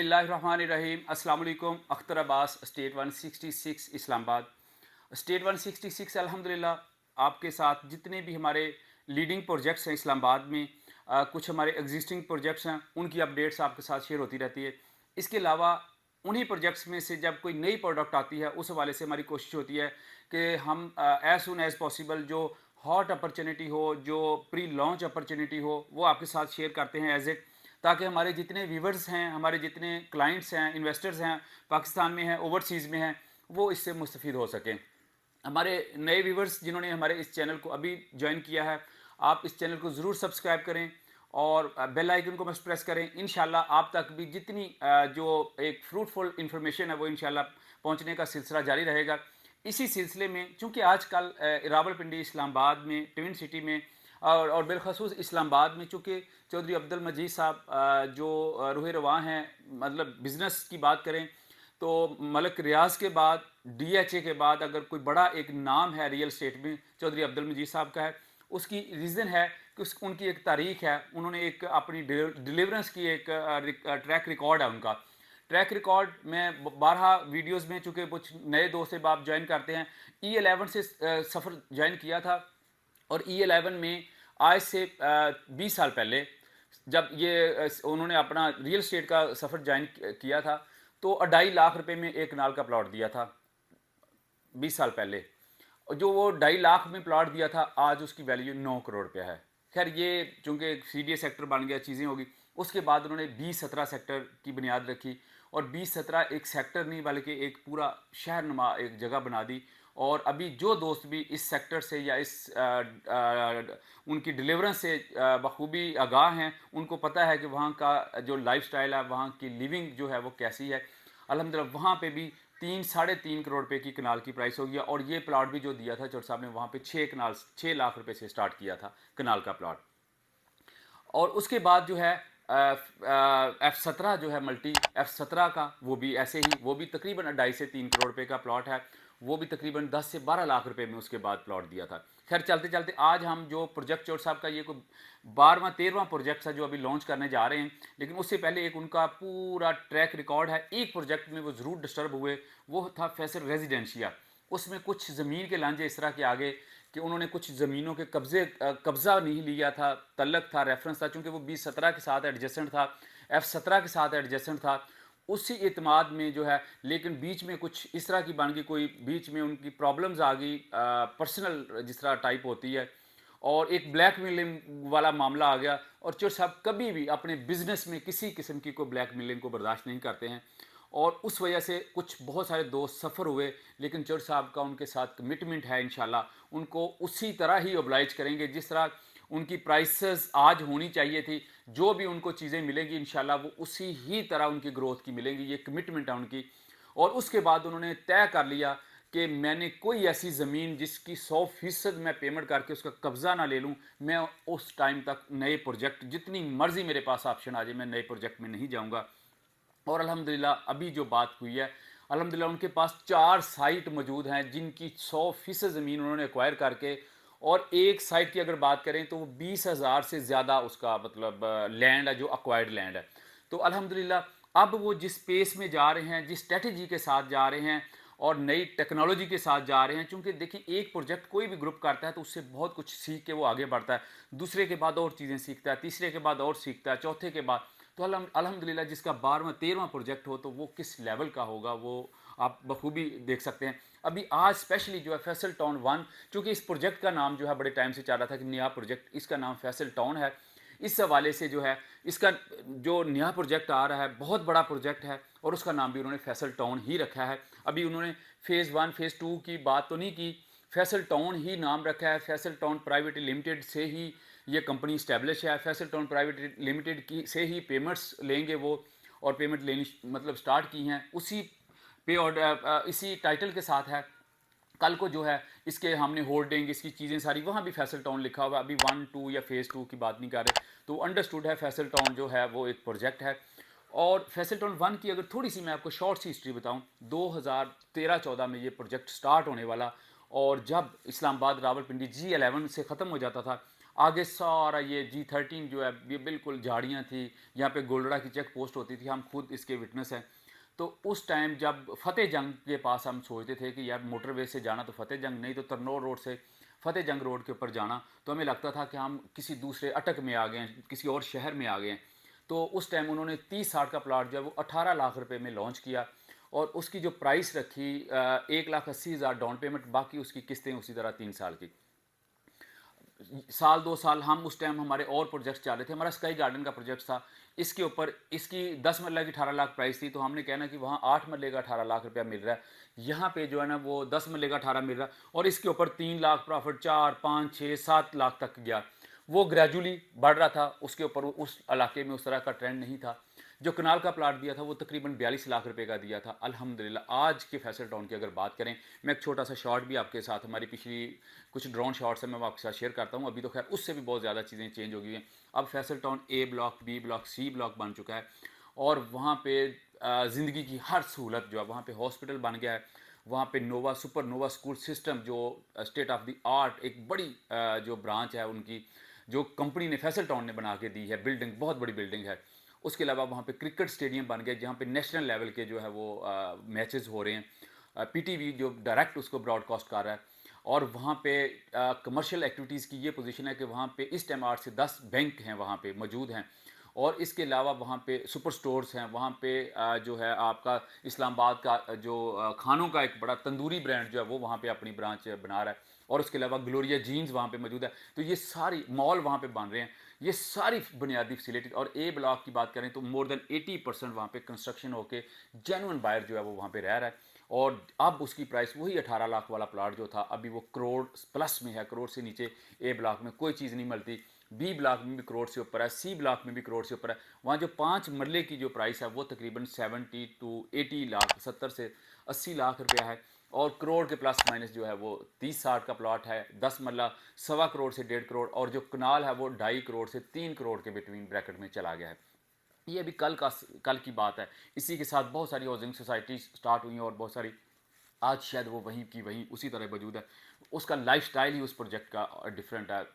बिस्मिल्लाहिर्रहमानिर्रहीम। अस्सलाम वालेकुम। अख्तर अब्बास, स्टेट 166 इस्लामाबाद। स्टेट 166 अल्हम्दुलिल्लाह आपके साथ जितने भी हमारे लीडिंग प्रोजेक्ट्स हैं इस्लामाबाद में, कुछ हमारे एग्जिस्टिंग प्रोजेक्ट्स हैं, उनकी अपडेट्स आपके साथ शेयर होती रहती है। इसके अलावा उन्हीं प्रोजेक्ट्स में से जब कोई नई प्रोडक्ट आती है, उस हवाले से हमारी कोशिश होती है कि हम एज सुन एज़ पॉसिबल जो हॉट अपॉर्चुनिटी हो, जो प्री लॉन्च अपॉर्चुनिटी हो, वो आपके साथ शेयर करते हैं एज इट, ताकि हमारे जितने व्यूवर्स हैं, हमारे जितने क्लाइंट्स हैं, इन्वेस्टर्स हैं, पाकिस्तान में हैं, ओवरसीज़ में हैं, वो इससे मुस्तफ़ीद हो सकें। हमारे नए व्यूवर्स जिन्होंने हमारे इस चैनल को अभी ज्वाइन किया है, आप इस चैनल को ज़रूर सब्सक्राइब करें और बेल आइकन को मस्ट प्रेस करें। इंशाल्लाह आप तक भी जितनी जो एक फ्रूटफुल इंफॉर्मेशन है वो इंशाल्लाह पहुंचने का सिलसिला जारी रहेगा। इसी सिलसिले में चूँकि आजकल रावलपिंडी इस्लामाबाद में ट्विन सिटी में और बिलखसूस इस्लामाबाद में चूँकि चौधरी अब्दुल मजीद साहब जो रूह रवां हैं, मतलब बिज़नेस की बात करें तो मलक रियाज के बाद, डीएचए के बाद अगर कोई बड़ा एक नाम है रियल स्टेट में, चौधरी अब्दुल मजीद साहब का है। उसकी रीज़न है कि उनकी एक तारीख है, उन्होंने एक अपनी डिलीवरेंस की एक ट्रैक रिकॉर्ड है उनका। ट्रैक रिकॉर्ड में 12 वीडियोस में, चूँकि कुछ नए दोस्त जब आप ज्वाइन करते हैं, E11 से सफ़र ज्वाइन किया था। और E11 में आज से 20 साल पहले जब ये उन्होंने अपना रियल स्टेट का सफ़र ज्वाइन किया था, तो 2.5 लाख रुपए में एक कनाल का प्लॉट दिया था 20 साल पहले। और जो वो 2.5 लाख में प्लॉट दिया था, आज उसकी वैल्यू 9 करोड़ रुपया है। खैर ये चूँकि CDA सेक्टर बन गया, चीज़ें होगी। उसके बाद उन्होंने 2017 सेक्टर की बुनियाद रखी और 2017 एक सेक्टर नहीं बल्कि एक पूरा शहरनुमा एक जगह बना दी। और अभी जो दोस्त भी इस सेक्टर से या इस उनकी डिलीवरेंस से बखूबी आगाह हैं, उनको पता है कि वहाँ का जो लाइफस्टाइल है, वहाँ की लिविंग जो है वो कैसी है। अल्हम्दुलिल्लाह वहाँ पे भी 3-3.5 करोड़ रुपए की कनाल की प्राइस होगी। और ये प्लॉट भी जो दिया था चौट साहब ने, वहाँ पे 6 लाख रुपए से स्टार्ट किया था कनाल का प्लॉट। और उसके बाद जो है F17 जो है मल्टी F17 का, वो भी ऐसे ही, वो भी तकरीबन 2.5 से 3 करोड़ रुपए का प्लॉट है। वो भी तकरीबन 10 से 12 लाख रुपए में उसके बाद प्लॉट दिया था। खैर चलते चलते आज हम जो प्रोजेक्ट चौट साहब का ये कोई 12वां 13वां प्रोजेक्ट है जो अभी लॉन्च करने जा रहे हैं, लेकिन उससे पहले एक उनका पूरा ट्रैक रिकॉर्ड है। एक प्रोजेक्ट में वो ज़रूर डिस्टर्ब हुए, वो था फैसल रेजिडेंशिया। उसमें कुछ ज़मीन के लांझे इस तरह के आगे कि उन्होंने कुछ ज़मीनों के कब्ज़ा नहीं लिया था, तल्लक था, रेफरेंस था, चूँकि वो 2017 के साथ एडजस्टेंट था, F17 के साथ एडजस्टेंट था। उसी एतमाद में जो है, लेकिन बीच में कुछ इस तरह की बन गई, कोई बीच में उनकी प्रॉब्लम्स आ गई, पर्सनल जिस तरह टाइप होती है, और एक ब्लैकमेलिंग वाला मामला आ गया। और चोर साहब कभी भी अपने बिजनेस में किसी किस्म की कोई ब्लैकमेलिंग को बर्दाश्त नहीं करते हैं। और उस वजह से कुछ बहुत सारे दोस्त सफ़र हुए, लेकिन चोर साहब का उनके साथ कमिटमेंट है, इंशाल्लाह उनको उसी तरह ही ओब्लाइज करेंगे जिस तरह उनकी प्राइसेस आज होनी चाहिए थी। जो भी उनको चीज़ें मिलेंगी इंशाल्लाह वो उसी ही तरह उनकी ग्रोथ की मिलेंगी, ये कमिटमेंट है उनकी। और उसके बाद उन्होंने तय कर लिया कि मैंने कोई ऐसी ज़मीन जिसकी 100% मैं पेमेंट करके उसका कब्ज़ा ना ले लूँ, मैं उस टाइम तक नए प्रोजेक्ट जितनी मर्ज़ी मेरे पास ऑप्शन आ जाए, मैं नए प्रोजेक्ट में नहीं जाऊँगा। और अल्हम्दुलिल्लाह अभी जो बात हुई है, अल्हम्दुलिल्लाह उनके पास 4 साइट मौजूद हैं जिनकी 100% ज़मीन उन्होंने एक्वायर करके, और एक साइट की अगर बात करें तो वो 20,000 से ज़्यादा उसका मतलब लैंड है जो एक्वायर्ड लैंड है। तो अल्हम्दुलिल्लाह अब वो जिस पेस में जा रहे हैं, जिस स्ट्रेटजी के साथ जा रहे हैं और नई टेक्नोलॉजी के साथ जा रहे हैं, चूँकि देखिए एक प्रोजेक्ट कोई भी ग्रुप करता है तो उससे बहुत कुछ सीख के वो आगे बढ़ता है, दूसरे के बाद और चीज़ें सीखता है, तीसरे के बाद और सीखता है, चौथे के बाद। तो अल्हम्दुलिल्लाह जिसका 12वां 13वां प्रोजेक्ट हो तो वो किस लेवल का होगा वो आप बखूबी देख सकते हैं। अभी आज स्पेशली जो है फैसल टाउन 1, चूँकि इस प्रोजेक्ट का नाम जो है बड़े टाइम से चल रहा था कि नया प्रोजेक्ट, इसका नाम फैसल टाउन है। इस हवाले से जो है इसका जो नया प्रोजेक्ट आ रहा है बहुत बड़ा प्रोजेक्ट है, और उसका नाम भी उन्होंने फैसल टाउन ही रखा है। अभी उन्होंने फ़ेज़ 1 फ़ेज़ 2 की बात तो नहीं की, फैसल टाउन ही नाम रखा है। फैसल टाउन प्राइवेट लिमिटेड से ही ये कंपनी इस्टेब्लिश है, फैसल टाउन प्राइवेट लिमिटेड की से ही पेमेंट्स लेंगे वो, और पेमेंट लेनी मतलब स्टार्ट की हैं उसी पे और इसी टाइटल के साथ है। कल को जो है इसके हमने होल्डिंग, इसकी चीज़ें सारी वहाँ भी फैसल टाउन लिखा हुआ है। अभी 1 2 या फ़ेज़ 2 की बात नहीं कर रहे, तो अंडरस्टूड है फैसल टाउन जो है वो एक प्रोजेक्ट है। और फैसल टाउन 1 की अगर थोड़ी सी मैं आपको शॉर्ट सी हिस्ट्री बताऊँ, 2013-14 में ये प्रोजेक्ट स्टार्ट होने वाला, और जब इस्लामाबाद रावलपिंडी G11 से ख़त्म हो जाता था, आगे सारा ये G13 जो है ये बिल्कुल झाड़ियाँ थी, यहाँ पे गोलड़ा की चेक पोस्ट होती थी, हम खुद इसके विटनेस हैं। तो उस टाइम जब फ़तेह जंग के पास हम सोचते थे कि यार मोटरवे से जाना तो फ़तेह जंग, नहीं तो तरनौर रोड से फ़तेह जंग रोड के ऊपर जाना, तो हमें लगता था कि हम किसी दूसरे अटक में आ गए हैं, किसी और शहर में आ गए हैं। तो उस टाइम उन्होंने 30-60 का प्लाट जो है वो 18 लाख रुपए में लॉन्च किया, और उसकी जो प्राइस रखी 1,80,000 डाउन पेमेंट, बाकी उसकी किस्तें उसी तरह 3 साल की। साल 2 साल हम उस टाइम हमारे और प्रोजेक्ट्स चल रहे थे, हमारा स्काई गार्डन का प्रोजेक्ट था, इसके ऊपर इसकी 10 मरला की 18 लाख प्राइस थी, तो हमने कहना कि वहाँ 8 मरले का 18 लाख रुपया मिल रहा है, यहाँ पे जो है ना वो 10 मरले का 18 मिल रहा है, और इसके ऊपर 3 लाख प्रॉफिट, 4, 5, 6, 7 लाख तक गया। वो ग्रेजुअली बढ़ रहा था, उसके ऊपर उस इलाके में उस तरह का ट्रेंड नहीं था। जो कनाल का प्लाट दिया था वो तकरीबन 42 लाख रुपए का दिया था। अल्हम्दुलिल्लाह आज के फैसल टाउन की अगर बात करें, मैं एक छोटा सा शॉट भी आपके साथ, हमारी पिछली कुछ ड्रोन शॉट्स हैं, मैं आपके साथ शेयर करता हूँ। अभी तो खैर उससे भी बहुत ज़्यादा चीज़ें चेंज हो गई हैं। अब Faisal town A block, B block, C block बन चुका है, और वहाँ पे ज़िंदगी की हर सहूलत जो है, वहाँ पे हॉस्पिटल बन गया है, वहाँ पे नोवा सुपर नोवा स्कूल सिस्टम जो स्टेट ऑफ द आर्ट एक बड़ी जो ब्रांच है उनकी, जो कंपनी ने फैसल टाउन ने बना के दी है, बिल्डिंग बहुत बड़ी बिल्डिंग है। उसके अलावा वहाँ पे क्रिकेट स्टेडियम बन गया, जहाँ पे नेशनल लेवल के जो है वो मैचेस हो रहे हैं, पीटीवी जो डायरेक्ट उसको ब्रॉडकास्ट कर रहा है। और वहाँ पे कमर्शियल एक्टिविटीज़ की ये पोजीशन है कि वहाँ पे इस टाइम 8 से 10 बैंक हैं वहाँ पे मौजूद हैं, और इसके अलावा वहाँ पे सुपर स्टोर्स हैं, वहाँ पे जो है आपका इस्लामाबाद का जो खानों का एक बड़ा तंदूरी ब्रांड जो है वो वहाँ पे अपनी ब्रांच बना रहा है, और उसके अलावा ग्लोरिया जीन्स वहाँ पे मौजूद है। तो ये सारी मॉल वहाँ पे बन रहे हैं, ये सारी बुनियादी फैसिलिटीज। और ए ब्लॉक की बात करें तो मोर देन 80% वहाँ पे कंस्ट्रक्शन होके जेन्युइन बायर जो है वो वहाँ पे रह रहा है, और अब उसकी प्राइस वही 18 लाख वाला प्लाट जो था अभी वो करोड़ प्लस में है, करोड़ से नीचे ए ब्लॉक में कोई चीज़ नहीं मिलती। बी ब्लॉक में भी करोड़ से ऊपर है, सी ब्लॉक में भी करोड़ से ऊपर है। वहाँ जो 5 मरले की जो प्राइस है वो तकरीबन 70 to 80 लाख, 70 से 80 लाख रुपया है, और करोड़ के प्लस माइनस जो है वो 30-60 का प्लॉट है, 10 मरला 1.25 करोड़ से 1.5 करोड़, और जो कनाल है वो 2.5 करोड़ से 3 करोड़ के बिटवीन ब्रैकेट में चला गया है। ये अभी कल की बात है। इसी के साथ बहुत सारी हाउसिंग सोसाइटी स्टार्ट हुई हैं, और बहुत सारी आज शायद वो वहीं की वहीं उसी तरह मौजूद है। उसका लाइफस्टाइल ही उस प्रोजेक्ट का डिफरेंट है।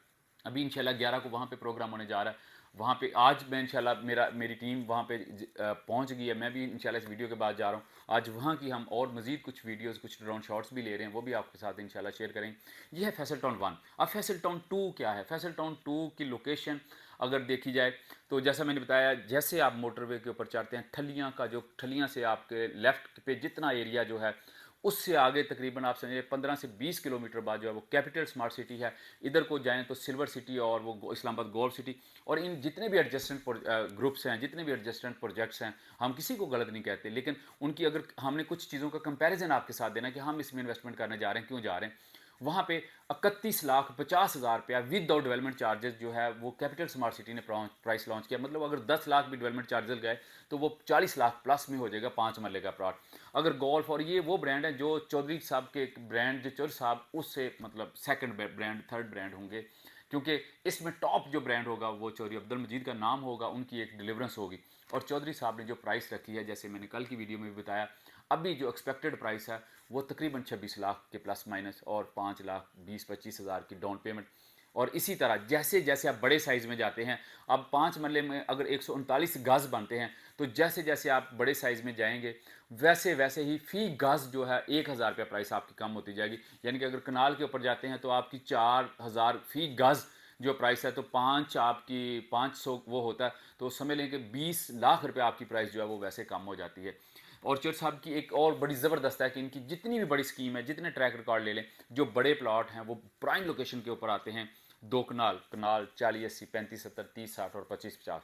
अभी इंशाल्लाह 11 को वहाँ पे प्रोग्राम होने जा रहा है। वहाँ पे आज मैं इंशाल्लाह मेरी टीम वहाँ पे पहुँच गई है, मैं भी इंशाल्लाह इस वीडियो के बाद जा रहा हूँ। आज वहाँ की हम और मज़ीद कुछ वीडियोस, कुछ ड्रोन शॉट्स भी ले रहे हैं, वो भी आपके साथ इंशाल्लाह शेयर करेंगे। ये है फैसल टाउन 1। अब फैसल टाउन 2 क्या है? फैसल टाउन 2 की लोकेशन अगर देखी जाए तो जैसा मैंने बताया, जैसे आप मोटरवे के ऊपर चढ़ते हैं, ठलियाँ से आपके लेफ्ट पे जितना एरिया जो है, उससे आगे तकरीबन आप समझिए 15 से 20 किलोमीटर बाद जो है वो कैपिटल स्मार्ट सिटी है। इधर को जाएं तो सिल्वर सिटी और वो इस्लामाबाद गोल्ड सिटी। और इन जितने भी एडजस्टेंट ग्रुप्स हैं, जितने भी एडजस्टेंट प्रोजेक्ट्स हैं, हम किसी को गलत नहीं कहते, लेकिन उनकी अगर हमने कुछ चीज़ों का कंपैरिजन आपके साथ देना कि हम इसमें इन्वेस्टमेंट करने जा रहे हैं, क्यों जा रहे हैं। वहाँ पे 31,50,000 रुपया विदाउट डेवलपमेंट चार्जेस जो है वो कैपिटल स्मार्ट सिटी ने प्राइस लॉन्च किया। मतलब अगर 10 लाख भी डेवलपमेंट चार्जेस गए तो वो 40 लाख प्लस में हो जाएगा 5 मरले का प्लॉट। अगर गोल्फ, और ये वो ब्रांड है जो चौधरी साहब के एक ब्रांड, जो चौधरी साहब उससे मतलब सेकंड ब्रांड, थर्ड ब्रांड होंगे, क्योंकि इसमें टॉप जो ब्रांड होगा वो चौधरी अब्दुल मजीद का नाम होगा, उनकी एक डिलीवरेंस होगी। और चौधरी साहब ने जो प्राइस रखी है, जैसे मैंने कल की वीडियो में भी बताया, अभी जो एक्सपेक्टेड प्राइस है वो तकरीबन 26 लाख के प्लस माइनस, और 5,20,25,000 की डाउन पेमेंट। और इसी तरह जैसे जैसे आप बड़े साइज़ में जाते हैं, अब 5 मरले में अगर 139 गज़ बनते हैं, तो जैसे जैसे आप बड़े साइज़ में जाएंगे वैसे वैसे ही फ़ी गज़ जो है 1,000 रुपये प्राइस आपकी कम होती जाएगी। यानी कि अगर कनाल के ऊपर जाते हैं तो आपकी 4,000 फ़ी गज़ जो प्राइस है, तो 500 वो होता है, तो समझ लें कि 20 लाख रुपये आपकी प्राइस जो है वो वैसे कम हो जाती है। और चौधरी साहब की एक और बड़ी ज़बरदस्त है कि इनकी जितनी भी बड़ी स्कीम है, जितने ट्रैक रिकॉर्ड ले लें, जो बड़े प्लॉट हैं वो प्राइम लोकेशन के ऊपर आते हैं। 2 कनाल 40, 80, 35, 70, 30, 60 और 25, 50।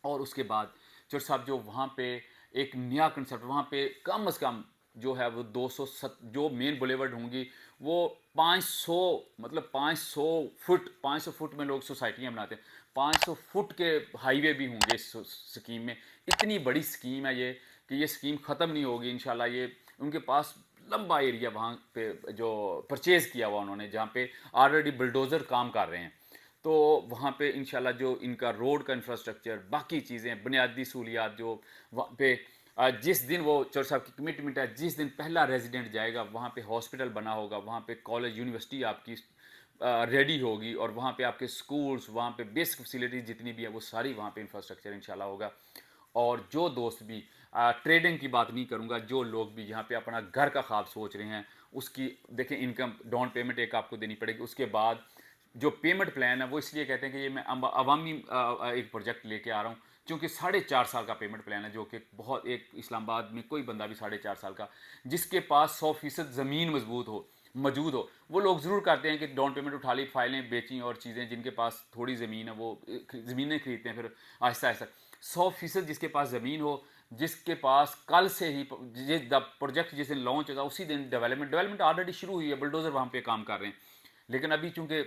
और उसके बाद चौधरी साहब जो वहाँ पे एक नया कंसेप्ट, वहाँ पे कम अज़ कम जो है वो 200 जो मेन बुलेवर्ड होंगी वो 500, मतलब 500 फुट में लोग सोसाइटियाँ बनाते हैं, 500 फुट के हाईवे भी होंगे इस स्कीम में। इतनी बड़ी स्कीम है ये कि ये स्कीम ख़त्म नहीं होगी इंशाल्लाह। ये उनके पास लंबा एरिया वहाँ पे जो परचेज़ किया हुआ उन्होंने, जहाँ पे ऑलरेडी बुलडोज़र काम कर रहे हैं, तो वहाँ पे इंशाल्लाह जो इनका रोड का इंफ्रास्ट्रक्चर, बाकी चीज़ें, बुनियादी सहूलियात जो वहाँ पे जिस दिन वो चौर साहब की कमिटमेंट है, जिस दिन पहला रेजिडेंट जाएगा वहाँ पे हॉस्पिटल बना होगा, वहाँ पे कॉलेज यूनिवर्सिटी आपकी रेडी होगी, और वहाँ पे आपके स्कूल्स, वहाँ पे बेसिक फैसिलिटीज़ जितनी भी है वो सारी वहाँ पे इंफ्रास्ट्रक्चर इंशाल्लाह होगा। और जो दोस्त भी ट्रेडिंग की बात नहीं करूँगा, जो लोग भी यहाँ पे अपना घर का ख्वाब सोच रहे हैं, उसकी देखें इनकम डाउन पेमेंट एक आपको देनी पड़ेगी। उसके बाद जो पेमेंट प्लान है वो इसलिए कहते हैं कि ये मैं अवामी एक प्रोजेक्ट लेके आ रहा हूँ, क्योंकि 4.5 साल का पेमेंट प्लान है, जो कि बहुत एक इस्लामाबाद में कोई बंदा भी 4.5 साल का जिसके पास 100% ज़मीन मजबूत हो मौजूद हो, वो लोग ज़रूर करते हैं कि डाउन पेमेंट उठा ली, फाइलें बेची और चीज़ें, जिनके पास थोड़ी ज़मीन है वो ज़मीनें खरीदते हैं, फिर आहिस्ता आहिस्ता 100% जिसके पास ज़मीन हो, जिसके पास कल से ही प्रोजेक्ट जिस दिन लॉन्च होगा उसी दिन डेवलपमेंट ऑलरेडी शुरू हुई है, बुलडोज़र वहाँ पे काम कर रहे हैं, लेकिन अभी चूंकि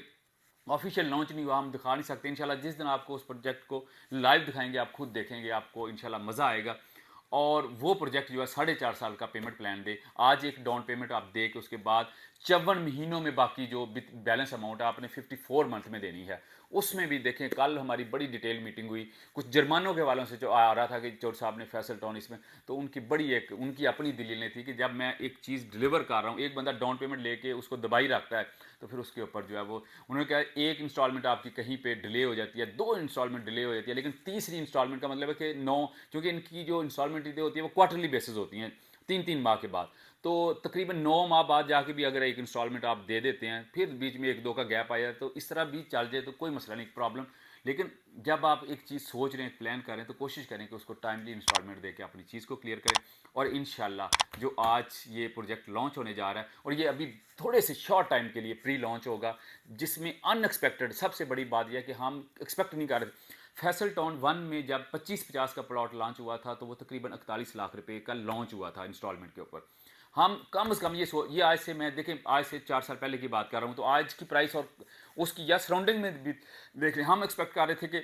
ऑफिशियल लॉन्च नहीं हुआ, हम दिखा नहीं सकते। इंशाल्लाह जिस दिन आपको उस प्रोजेक्ट को लाइव दिखाएंगे, आप खुद देखेंगे, आपको इंशाल्लाह मज़ा आएगा। और वो प्रोजेक्ट जो है 4.5 साल का पेमेंट प्लान दे, आज एक डाउन पेमेंट आप दे के उसके बाद 54 महीनों में बाकी जो बैलेंस अमाउंट है आपने 54 मंथ में देनी है। उसमें भी देखें, कल हमारी बड़ी डिटेल मीटिंग हुई कुछ जुर्मानों के वालों से, जो आ रहा था कि चौर साहब ने फैसल टाउन इसमें, तो उनकी बड़ी एक उनकी अपनी दलीलें थी कि जब मैं एक चीज़ डिलीवर कर रहा हूँ, एक बंदा डाउन पेमेंट लेके उसको दबाई रखता है, तो फिर उसके ऊपर जो है वो उन्होंने कहा एक इंस्टॉलमेंट आपकी कहीं पे डिले हो जाती है, 2 इंस्टॉलमेंट डिले हो जाती है, लेकिन तीसरी इंस्टॉलमेंट का मतलब है कि 9, क्योंकि इनकी जो इंस्टॉलमेंट होती है वो क्वार्टरली बेसिस होती हैं, 3-3 माह के बाद, तो तकरीबन 9 माह बाद जाके भी अगर एक इंस्टॉलमेंट आप दे देते हैं, फिर बीच में 1-2 का गैप आया तो इस तरह भी चल जाए तो कोई मसला नहीं, प्रॉब्लम। लेकिन जब आप एक चीज़ सोच रहे हैं, प्लान कर रहे हैं, तो कोशिश करें कि उसको टाइमली इंस्टॉलमेंट दे के अपनी चीज़ को क्लियर करें। और इंशाल्लाह जो आज ये प्रोजेक्ट लॉन्च होने जा रहा है, और ये अभी थोड़े से शॉर्ट टाइम के लिए प्री लॉन्च होगा, जिसमें अनएक्सपेक्टेड सबसे बड़ी बात यह है कि हम एक्सपेक्ट नहीं कर रहे थे। फैसल टाउन 1 में जब 25-50 का प्लॉट लॉन्च हुआ था, तो वो तकरीबन 41 लाख रुपए का लॉन्च हुआ था इंस्टॉलमेंट के ऊपर। हम कम से कम ये आज से, मैं देखें आज से 4 साल पहले की बात कर रहा हूँ, तो आज की प्राइस और उसकी या सराउंडिंग में भी देख रहे हैं, हम एक्सपेक्ट कर रहे थे कि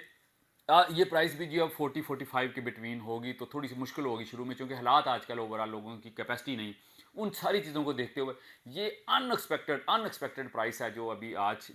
ये प्राइस भी जो है 40-45 के बिटवीन होगी, तो थोड़ी सी मुश्किल होगी शुरू में, क्योंकि हालात आजकल ओवरऑल लोगों की कैपेसिटी नहीं, उन सारी चीज़ों को देखते हुए ये अनएक्सपेक्टेड प्राइस है जो अभी आज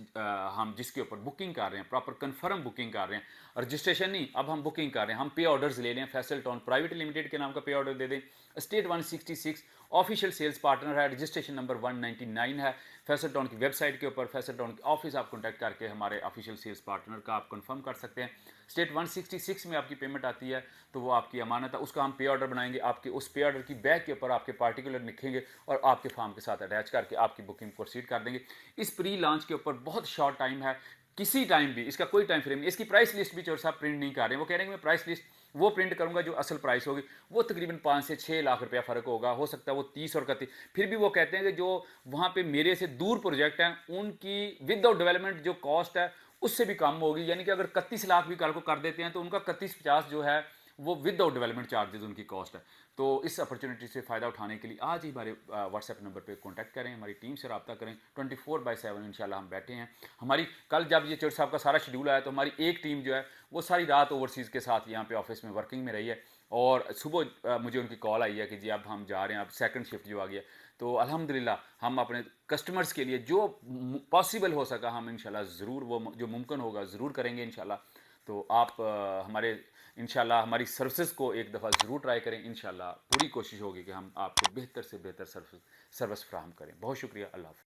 हम जिसके ऊपर बुकिंग कर रहे हैं, प्रॉपर कंफर्म बुकिंग कर रहे हैं, रजिस्ट्रेशन नहीं, अब हम बुकिंग कर रहे हैं, हम पे ऑर्डर्स ले लें, फैसल टाउन प्राइवेट लिमिटेड के नाम का पे ऑर्डर दे दें, स्टेट 166 ऑफिशियल सेल्स पार्टनर है, रजिस्ट्रेशन नंबर 199 है, फैसल टाउन की वेबसाइट के ऊपर फैसल टाउन की ऑफिस आप कॉन्टैक्ट करके हमारे ऑफिशियल सेल्स पार्टनर का आप कंफर्म कर सकते हैं। स्टेट 166 में आपकी पेमेंट आती है, तो वो आपकी अमानत है, उसका हम पे ऑर्डर बनाएंगे, आपके उस पे ऑर्डर की बैग के ऊपर आपके पार्टिकुलर लिखेंगे और आपके फॉर्म के साथ अटैच करके आपकी बुकिंग प्रोसीड कर देंगे। इस प्री लॉन्च के ऊपर बहुत शॉर्ट टाइम है, किसी टाइम भी इसका कोई टाइम फ्रेम नहीं, इसकी प्राइस लिस्ट भी चोर साहब प्रिंट नहीं कर रहे हैं, वो कह रहे हैं कि मैं प्राइस लिस्ट वो प्रिंट करूंगा जो असल प्राइस होगी, वो तकरीबन 5 से 6 लाख रुपया फ़र्क होगा, हो सकता है वो 30 और 31, फिर भी वो कहते हैं कि जो वहाँ पे मेरे से दूर प्रोजेक्ट हैं उनकी विदाउट डेवलपमेंट जो कॉस्ट है उससे भी कम होगी, यानी कि अगर 31 लाख भी कल को कर देते हैं तो उनका 31-50 जो है वो विदाउट डेवलपमेंट चार्जेस उनकी कॉस्ट है। तो इस अपॉर्चुनिटी से फ़ायदा उठाने के लिए आज ही हमारे व्हाट्सएप नंबर पे कांटेक्ट करें, हमारी टीम से रब्ता करें, 24/7 इंशाल्लाह हम बैठे हैं। हमारी कल जब ये चौर साहब का सारा शेड्यूल आया तो हमारी एक टीम जो है वो सारी रात ओवरसीज़ के साथ यहाँ पे ऑफिस में वर्किंग में रही है, और सुबह मुझे उनकी कॉल आई है कि जी अब हम जा रहे हैं, अब सेकंड शिफ्ट जो आ गया, तो अल्हम्दुलिल्लाह हम अपने कस्टमर्स के लिए जो पॉसिबल हो सका हम इंशाल्लाह ज़रूर, वो जो मुमकिन होगा ज़रूर करेंगे इंशाल्लाह। तो आप हमारे इंशाल्लाह हमारी सर्विसेज को एक दफ़ा ज़रूर ट्राई करें, इंशाल्लाह पूरी कोशिश होगी कि हम आपको बेहतर से बेहतर सर्विस फराहम करें। बहुत शुक्रिया, अल्लाह हाफ़िज़।